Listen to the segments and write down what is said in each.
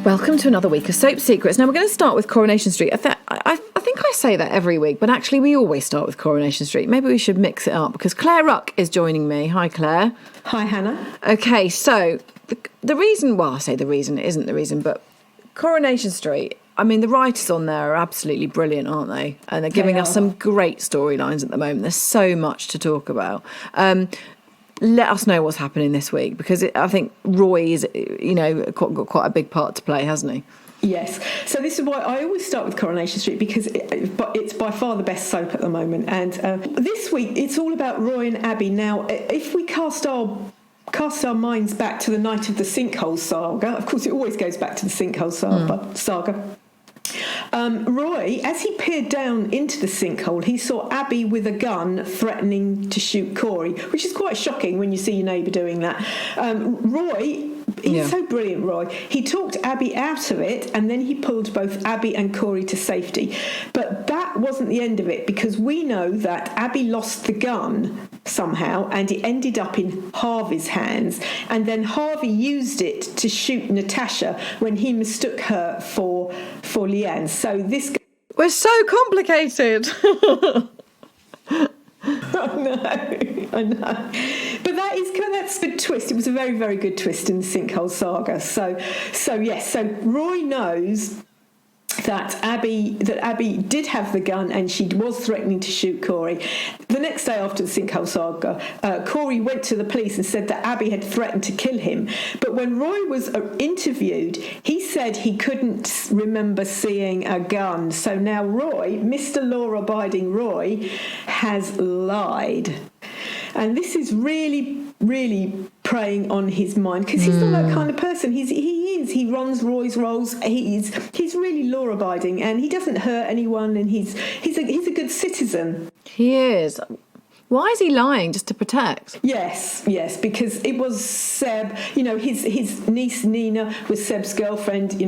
Welcome to another week of Soap Secrets. Now we're going to start with Coronation Street. I think I say that every week, but actually we always start with Coronation Street. Maybe we should mix it up because Claire Ruck is joining me. Hi, Claire. Hi, Hannah. Okay, so the reason, well, I say the reason, it isn't the reason, but Coronation Street, I mean, the writers on there are absolutely brilliant, aren't they? And they're giving us some great storylines at the moment. There's so much to talk about. Let us know what's happening this week because I think Roy is, got quite a big part to play, hasn't he? Yes. So this is why I always start with Coronation Street because it's by far the best soap at the moment. And this week it's all about Roy and Abby. Now, if we cast our minds back to the night of the sinkhole saga, of course it always goes back to the sinkhole saga. Roy, as he peered down into the sinkhole, he saw Abby with a gun threatening to shoot Corrie, which is quite shocking when you see your neighbour doing that. Roy, he's so brilliant, Roy. He talked Abby out of it, and then he pulled both Abby and Corrie to safety. But that wasn't the end of it, because we know that Abby lost the gun somehow, and it ended up in Harvey's hands. And then Harvey used it to shoot Natasha when he mistook her for Leanne. So this... We're so complicated. I know. But that's a good twist. It was a very, very good twist in the sinkhole saga. So Roy knows that Abby did have the gun and she was threatening to shoot Corrie. The next day after the sinkhole saga, Corrie went to the police and said that Abby had threatened to kill him. But when Roy was interviewed, he said he couldn't remember seeing a gun. So now Roy, Mr. Law-abiding Roy, has lied. And this is really, really preying on his mind because he's not that kind of person. He runs Roy's roles. He's really law-abiding and he doesn't hurt anyone. And he's a good citizen. He is. Why is he lying? Just to protect? Yes, because it was Seb. His niece Meena was Seb's girlfriend. He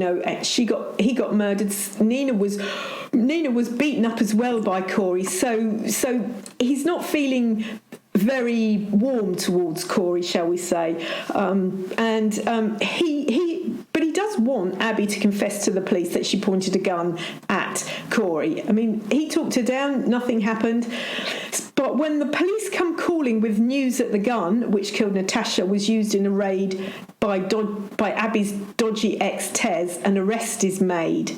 got murdered. Meena was beaten up as well by Corrie. So he's not feeling very warm towards Corrie, shall we say? But he does want Abby to confess to the police that she pointed a gun at Corrie. I mean, he talked her down, nothing happened. But when the police come calling with news that the gun, which killed Natasha, was used in a raid by Abby's dodgy ex Tez, an arrest is made.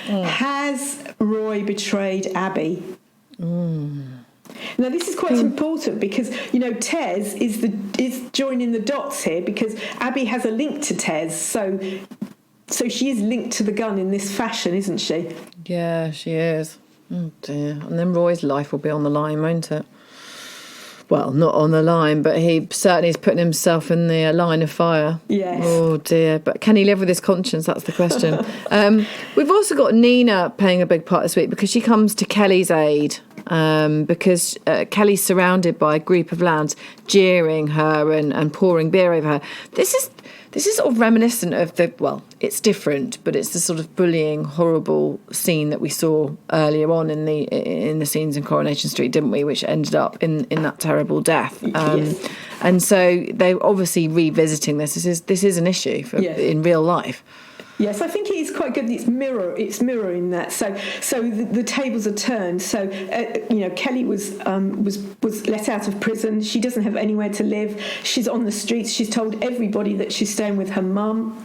Has Roy betrayed Abby? Now, this is quite important because, Tez is joining the dots here because Abby has a link to Tez. So she is linked to the gun in this fashion, isn't she? Yeah, she is. Oh, dear. And then Roy's life will be on the line, won't it? Well, not on the line, but he certainly is putting himself in the line of fire. Yes. Oh, dear. But can he live with his conscience? That's the question. We've also got Meena playing a big part this week because she comes to Kelly's aid. Because Kelly's surrounded by a group of lads jeering her and pouring beer over her. This is sort of reminiscent of it's different, but it's the sort of bullying, horrible scene that we saw earlier on in the scenes in Coronation Street, didn't we? Which ended up in that terrible death. Yes. And so they're obviously revisiting this. This is an issue in real life. Yes, I think it is quite good. It's mirroring that. So the tables are turned. So Kelly was let out of prison. She doesn't have anywhere to live. She's on the streets. She's told everybody that she's staying with her mum.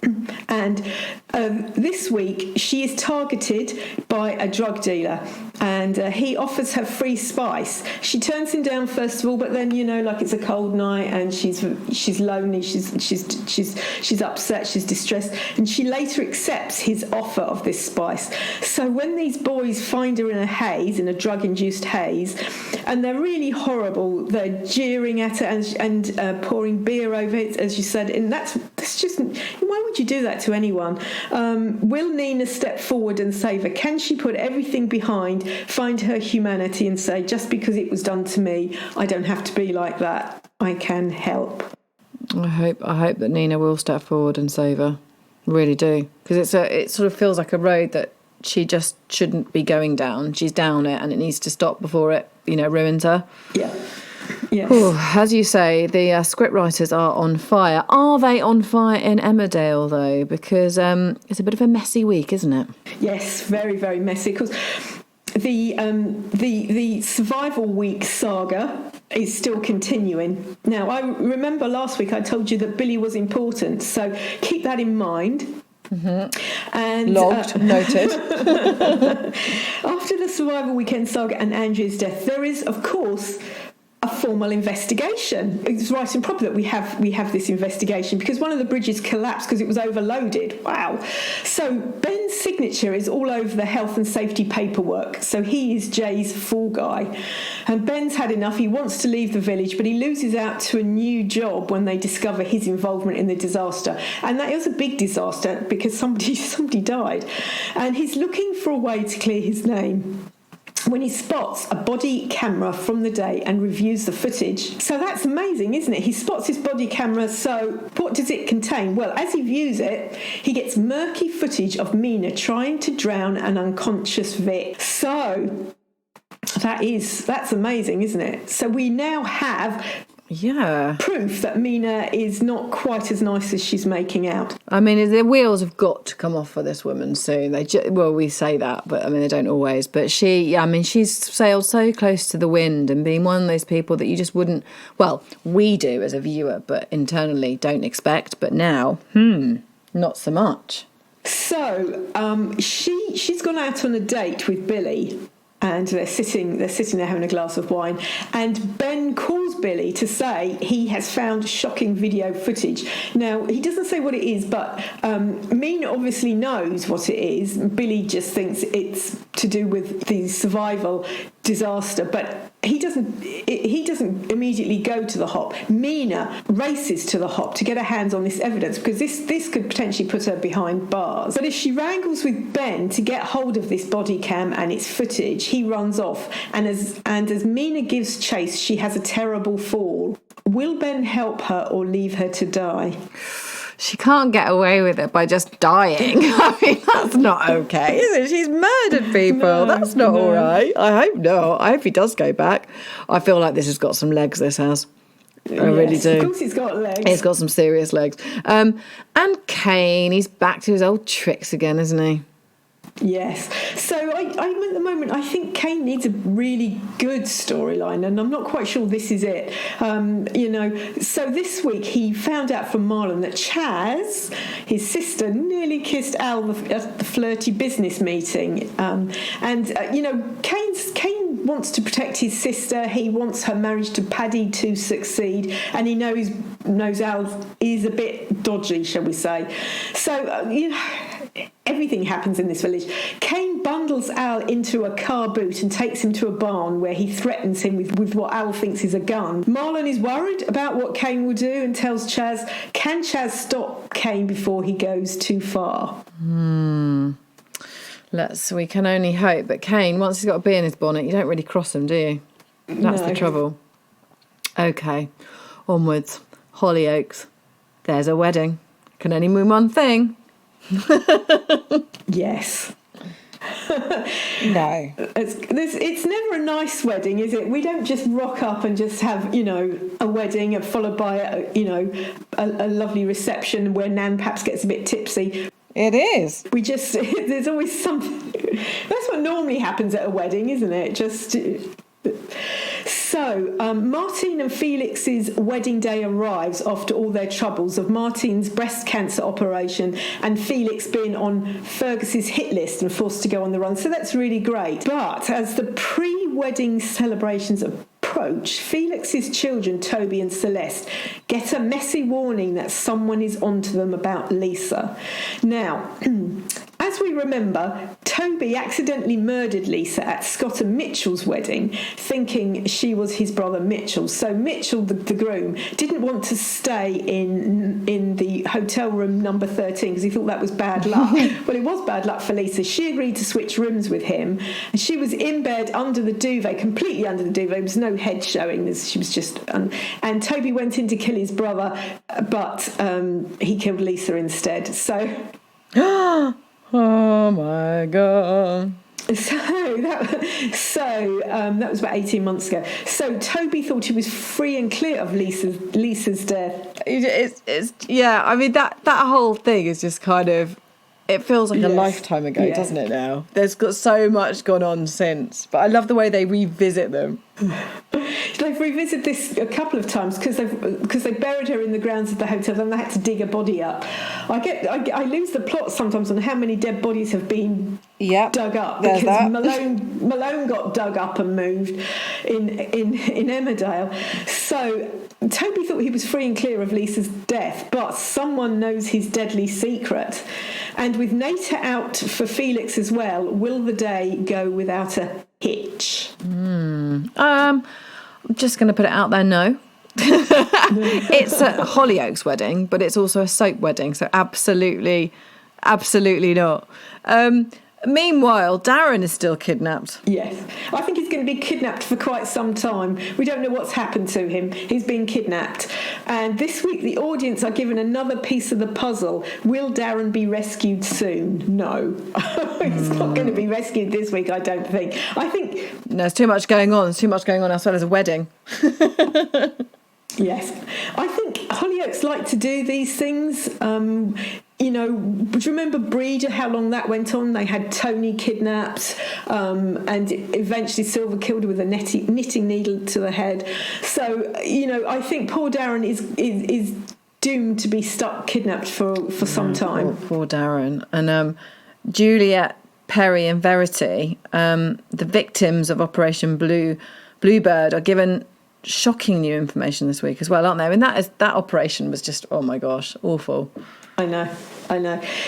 And this week she is targeted by a drug dealer, and he offers her free spice. She turns him down first of all, but then like it's a cold night and she's lonely. She's upset. She's distressed, and she later accepts his offer of this spice. So when these boys find her in a drug-induced haze, and they're really horrible, they're jeering at her and pouring beer over it, as you said, and that's just, why would you do that to anyone? Will Meena step forward and save her? Can she put everything behind, find her humanity and say, just because it was done to me, I don't have to be like that. I can help. I hope that Meena will step forward and save her. Really do, because it sort of feels like a road that she just shouldn't be going down. She's down it, and it needs to stop before it, ruins her. Yeah. Yes. Ooh, as you say, the scriptwriters are on fire. Are they on fire in Emmerdale, though? Because it's a bit of a messy week, isn't it? Yes, very, very messy. Because the Survival Week saga is still continuing. Now, I remember last week I told you that Billy was important, so keep that in mind. Mm-hmm. And logged, noted. After the Survival Weekend saga and Andrew's death, there is, of course, a formal investigation. It's right and proper that we have this investigation, because one of the bridges collapsed because it was overloaded. Wow. So Ben's signature is all over the health and safety paperwork. So he is Jay's fall guy. And Ben's had enough. He wants to leave the village, but he loses out to a new job when they discover his involvement in the disaster. And that was a big disaster because somebody died. And he's looking for a way to clear his name when he spots a body camera from the day and reviews the footage. So that's amazing, isn't it? He spots his body camera, so what does it contain? Well, as he views it, he gets murky footage of Meena trying to drown an unconscious Vic. So that's amazing, isn't it? So we now have proof that Meena is not quite as nice as she's making out. I mean, the wheels have got to come off for this woman soon. We say that, but I mean, they don't always. But she's sailed so close to the wind and being one of those people that you just wouldn't, well, we do as a viewer, but internally don't expect. But now, not so much. So she's gone out on a date with Billy. And they're sitting there having a glass of wine. And Ben calls Billy to say he has found shocking video footage. Now, he doesn't say what it is, but Meena obviously knows what it is. Billy just thinks it's to do with the survival disaster, but he doesn't immediately go to the hop. Meena races to the hop to get her hands on this evidence, because this could potentially put her behind bars. But if she wrangles with Ben to get hold of this body cam and its footage, he runs off. And as Meena gives chase, she has a terrible fall. Will Ben help her or leave her to die? She can't get away with it by just dying. I mean, that's not okay, is it? She's murdered people. That's not all right. I hope not. I hope he does go back. I feel like this has got some legs, this has. I really do. Of course it's got legs. It's got some serious legs. And Kane, he's back to his old tricks again, isn't he? Yes. So I'm at the moment, I think Kane needs a really good storyline, and I'm not quite sure this is it. So this week he found out from Marlon that Chaz, his sister, nearly kissed Al at the flirty business meeting. Kane wants to protect his sister. He wants her marriage to Paddy to succeed, and he knows Al is a bit dodgy, shall we say. So, everything happens in this village. Kane bundles Al into a car boot and takes him to a barn where he threatens him with what Al thinks is a gun. Marlon is worried about what Kane will do and tells Chaz, can Chaz stop Kane before he goes too far? We can only hope. But Kane, once he's got a bee in his bonnet, you don't really cross him, do you? That's the trouble. Okay, onwards. Hollyoaks. There's a wedding. Can only mean one thing. Yes. No. It's never a nice wedding, is it? We don't just rock up and just have, a wedding followed by, a lovely reception where Nan perhaps gets a bit tipsy. It is. There's always something. That's what normally happens at a wedding, isn't it? So, Martine and Felix's wedding day arrives after all their troubles of Martine's breast cancer operation and Felix being on Fergus's hit list and forced to go on the run. So that's really great. But as the pre-wedding celebrations approach, Felix's children, Toby and Celeste, get a messy warning that someone is onto them about Lisa. Now, as we remember, Toby accidentally murdered Lisa at Scott and Mitchell's wedding, thinking she was his brother Mitchell. So Mitchell, the groom, didn't want to stay in the hotel room number 13 because he thought that was bad luck. Well, it was bad luck for Lisa. She agreed to switch rooms with him, and she was in bed under the duvet, completely under the duvet. There was no head showing. She was just... and Toby went in to kill his brother, but he killed Lisa instead. So... Oh my God. That was about 18 months ago. So Toby thought he was free and clear of Lisa's death. I mean, that whole thing is just kind of, it feels like a lifetime ago, doesn't it now? There's got so much gone on since. But I love the way they revisit them. They've revisited this a couple of times because they buried her in the grounds of the hotel and they had to dig a body up. I lose the plot sometimes on how many dead bodies have been dug up, because Malone got dug up and moved in Emmerdale. So Toby thought he was free and clear of Lisa's death, but someone knows his deadly secret. And with Nata out for Felix as well, will the day go without a hitch? I'm just going to put it out there, no. It's a Hollyoaks wedding, but it's also a soap wedding, so absolutely not. Meanwhile, Darren is still kidnapped. Yes. I think he's going to be kidnapped for quite some time. We don't know what's happened to him. He's been kidnapped. And this week, the audience are given another piece of the puzzle. Will Darren be rescued soon? No. He's not going to be rescued this week, I don't think. No, there's too much going on. There's too much going on as well as a wedding. Yes. I think Hollyoaks like to do these things. Do you remember Breeder, how long that went on? They had Tony kidnapped, and eventually Silver killed her with a knitting needle to the head. So, I think poor Darren is doomed to be stuck kidnapped for some time. Poor Darren. And Juliet, Perry and Verity, the victims of Operation Bluebird, are given shocking new information this week as well, aren't they? I mean, that operation was just, oh my gosh, awful. I know.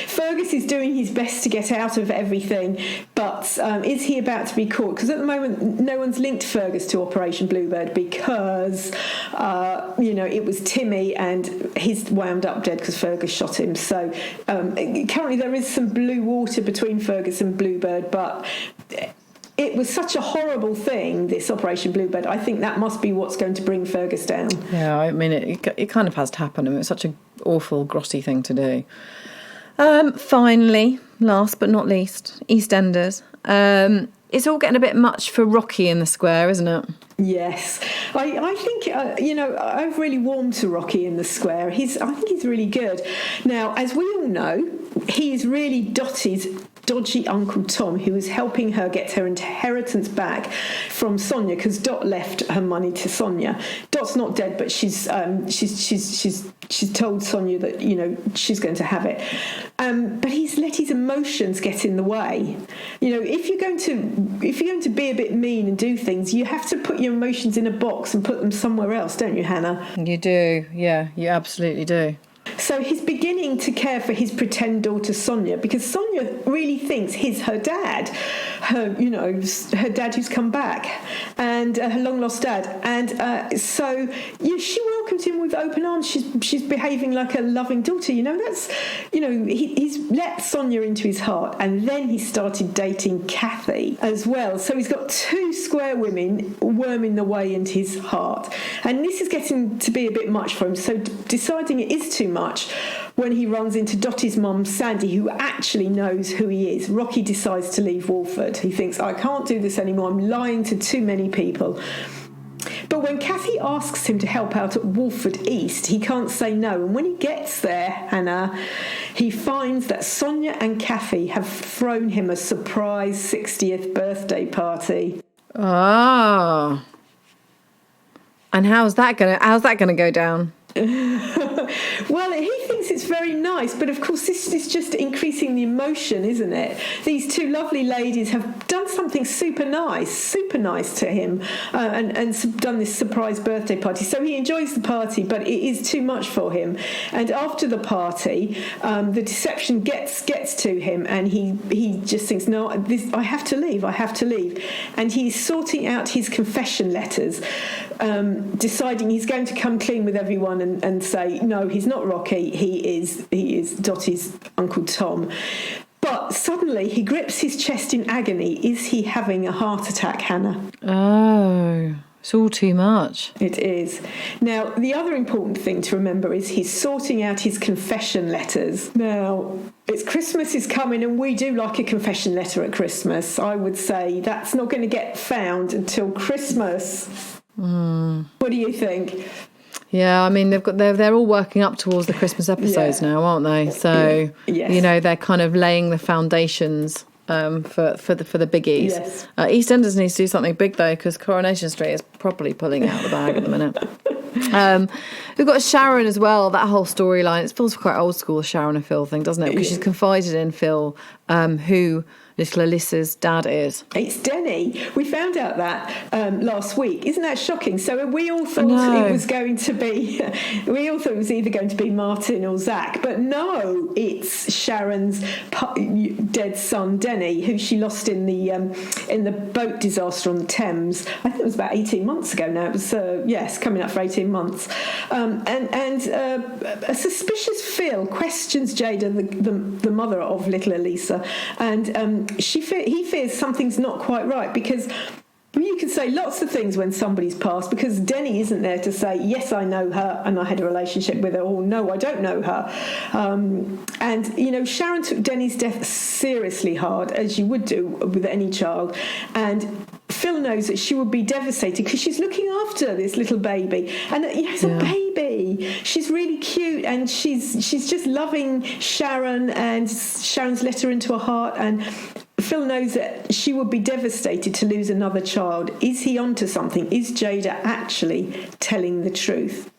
Fergus is doing his best to get out of everything, but is he about to be caught? Because at the moment, no one's linked Fergus to Operation Bluebird because, it was Timmy and he's wound up dead because Fergus shot him. So currently there is some blue water between Fergus and Bluebird, but it was such a horrible thing, this Operation Bluebird. I think that must be what's going to bring Fergus down. Yeah, I mean, it kind of has to happen. I mean, it's such an awful, grotty thing to do. Finally, last but not least, EastEnders. It's all getting a bit much for Rocky in the square, isn't it? Yes. I think, I've really warmed to Rocky in the square. I think he's really good. Now, as we all know, he is really Dottie's dodgy Uncle Tom, who is helping her get her inheritance back from Sonia, because Dot left her money to Sonia. Dot's not dead, but she's told Sonia that she's going to have it. But he's let his emotions get in the way. If you're going to be a bit mean and do things, you have to put your emotions in a box and put them somewhere else, don't you, Hannah? You do, yeah, you absolutely do. So he's beginning to care for his pretend daughter Sonia, because Sonia really thinks he's her dad, her dad who's come back, and her long lost dad. And so she welcomes him with open arms. She's behaving like a loving daughter. He's let Sonia into his heart, and then he started dating Kathy as well. So he's got two square women worming their way into his heart, and this is getting to be a bit much for him. So deciding it is too much, when he runs into Dottie's mum, Sandy, who actually knows who he is, Rocky decides to leave Walford. He thinks, I can't do this anymore. I'm lying to too many people. But when Kathy asks him to help out at Walford East, he can't say no. And when he gets there, Hannah, he finds that Sonia and Kathy have thrown him a surprise 60th birthday party. Oh. And how's that gonna go down? Well, he thinks it's very nice, but of course this is just increasing the emotion, isn't it? These two lovely ladies have done something super nice to him, and done this surprise birthday party. So he enjoys the party, but it is too much for him. And after the party, the deception gets to him, and he just thinks, no, I have to leave. And he's sorting out his confession letters, deciding he's going to come clean with everyone and say, no, he's not Rocky, he is Dottie's Uncle Tom. But suddenly he grips his chest in agony. Is he having a heart attack, Hannah? Oh. It's all too much. It is. Now, the other important thing to remember is he's sorting out his confession letters. Now, it's Christmas is coming, and we do like a confession letter at Christmas. I would say that's not going to get found until Christmas. What do you think? Yeah, I mean they're all working up towards the Christmas episodes now, aren't they? So Yes. they're kind of laying the foundations for the biggies. Yes. EastEnders needs to do something big though, because Coronation Street is properly pulling out the bag at the minute. We've got Sharon as well. That whole storyline, it feels quite old school, Sharon and Phil thing, doesn't it? Because she's confided in Phil who little Alyssa's dad is. It's Denny. We found out that last week. Isn't that shocking? So we all thought it was going to be. We all thought it was either going to be Martin or Zach, but no, it's Sharon's dead son Denny, who she lost in the boat disaster on the Thames. I think it was about 18 months ago now. It was coming up for 18 months. And a suspicious Phil questions Jada, the mother of little Elisa, and he fears something's not quite right, because you can say lots of things when somebody's passed, because Denny isn't there to say, yes, I know her and I had a relationship with her, or no, I don't know her. And Sharon took Denny's death seriously hard, as you would do with any child. And Phil knows that she would be devastated because she's looking after this little baby. And it's a baby. She's really cute, and she's just loving Sharon, and Sharon's let her into her heart. And Phil knows that she would be devastated to lose another child. Is he onto something? Is Jada actually telling the truth?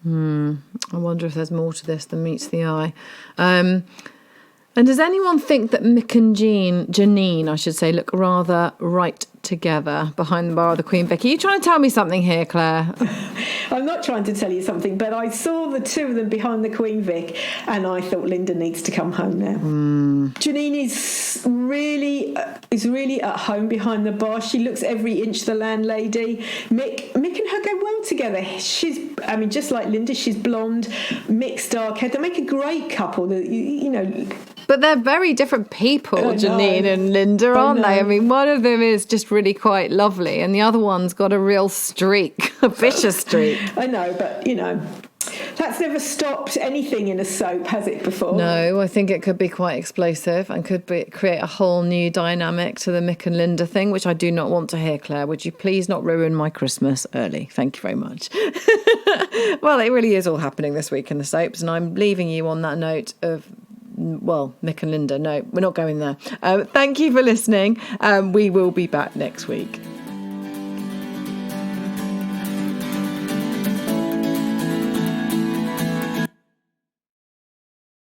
I wonder if there's more to this than meets the eye. And does anyone think that Mick and Janine, I should say, look rather right together behind the bar of the Queen Vic? Are you trying to tell me something here, Claire? I'm not trying to tell you something, but I saw the two of them behind the Queen Vic, and I thought Linda needs to come home now. Janine is really at home behind the bar. She looks every inch the landlady. Mick and her go well together. Just like Linda, she's blonde. Mick's dark hair. They make a great couple. But they're very different people, Janine and Linda, aren't they? I mean, one of them is just really quite lovely, and the other one's got a real streak, a vicious streak. I know, but, that's never stopped anything in a soap, has it, before? No, I think it could be quite explosive and create a whole new dynamic to the Mick and Linda thing, which I do not want to hear, Claire. Would you please not ruin my Christmas early? Thank you very much. Well, it really is all happening this week in the soaps, and I'm leaving you on that note of... Well, Mick and Linda, no, we're not going there. Thank you for listening. We will be back next week.